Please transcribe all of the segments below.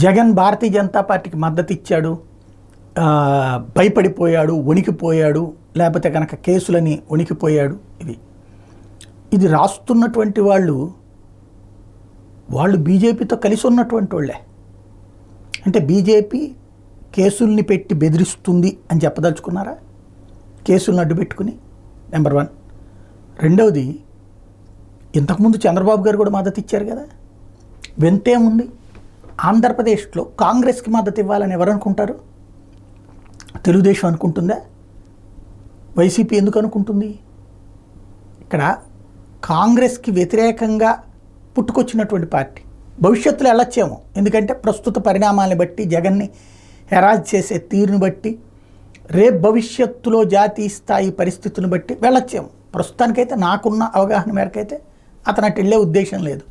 జగన్ భారతీయ జనతా పార్టీకి మద్దతు ఇచ్చాడు, భయపడిపోయాడు, వణికిపోయాడు, లేకపోతే కనుక కేసులని వణికిపోయాడు. ఇది రాస్తున్నటువంటి వాళ్ళు బీజేపీతో కలిసి ఉన్నటువంటి వాళ్ళే. అంటే బీజేపీ కేసుల్ని పెట్టి బెదిరిస్తుంది అని చెప్పదలుచుకున్నారా? కేసులను అడ్డు పెట్టుకుని నెంబర్ 1. రెండవది, ఇంతకుముందు చంద్రబాబు గారు కూడా మద్దతు ఇచ్చారు కదా. వింతేముంది? ఆంధ్రప్రదేశ్లో కాంగ్రెస్కి మద్దతు ఇవ్వాలని ఎవరు అనుకుంటారు? తెలుగుదేశం అనుకుంటుందా? వైసీపీ ఎందుకు అనుకుంటుంది? ఇక్కడ కాంగ్రెస్కి వ్యతిరేకంగా పుట్టుకొచ్చినటువంటి పార్టీ భవిష్యత్తులో వెళ్ళొచ్చేమో. ఎందుకంటే ప్రస్తుత పరిణామాలను బట్టి, జగన్ని హెరాజ్ చేసే తీరుని బట్టి, రేపు భవిష్యత్తులో జాతీయ స్థాయి పరిస్థితులను బట్టి వెళ్ళొచ్చేమో. ప్రస్తుతానికైతే నాకున్న అవగాహన మేరకైతే అతను అటు వెళ్ళే ఉద్దేశం లేదు.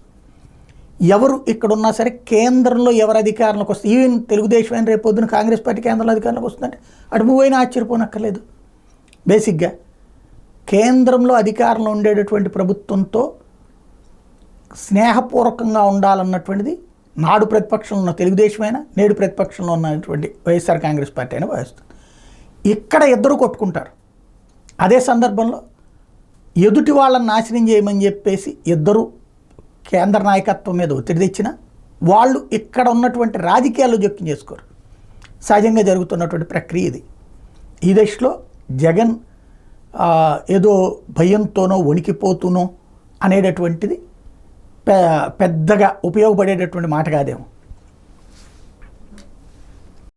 ఎవరు ఇక్కడున్నా సరే కేంద్రంలో ఎవరు అధికారంలోకి వస్తే, ఈవెన్ తెలుగుదేశం అయిన రేపు పొద్దున కాంగ్రెస్ పార్టీ కేంద్రంలో అధికారంలోకి వస్తుందంటే అటు మూవ్ అయినా ఆశ్చర్యపోనక్కర్లేదు. బేసిక్గా కేంద్రంలో అధికారంలో ఉండేటటువంటి ప్రభుత్వంతో స్నేహపూర్వకంగా ఉండాలన్నటువంటిది నాడు ప్రతిపక్షంలో ఉన్న తెలుగుదేశం అయినా, నేడు ప్రతిపక్షంలో ఉన్నటువంటి వైఎస్ఆర్ కాంగ్రెస్ పార్టీ అయినా భావిస్తుంది. ఇక్కడ ఇద్దరు కొట్టుకుంటారు. అదే సందర్భంలో ఎదుటి వాళ్ళని నాశనం చేయమని చెప్పేసి ఇద్దరు కేంద్ర నాయకత్వం మీద ఒత్తిడి తెచ్చినా వాళ్ళు ఇక్కడ ఉన్నటువంటి రాజకీయాల్లో జోక్యం చేసుకోరు. సహజంగా జరుగుతున్నటువంటి ప్రక్రియ ఇది. ఈ దశలో జగన్ ఏదో భయంతోనో వణికిపోతూనో అనేటటువంటిది పెద్దగా ఉపయోగపడేటటువంటి మాట కాదేమో.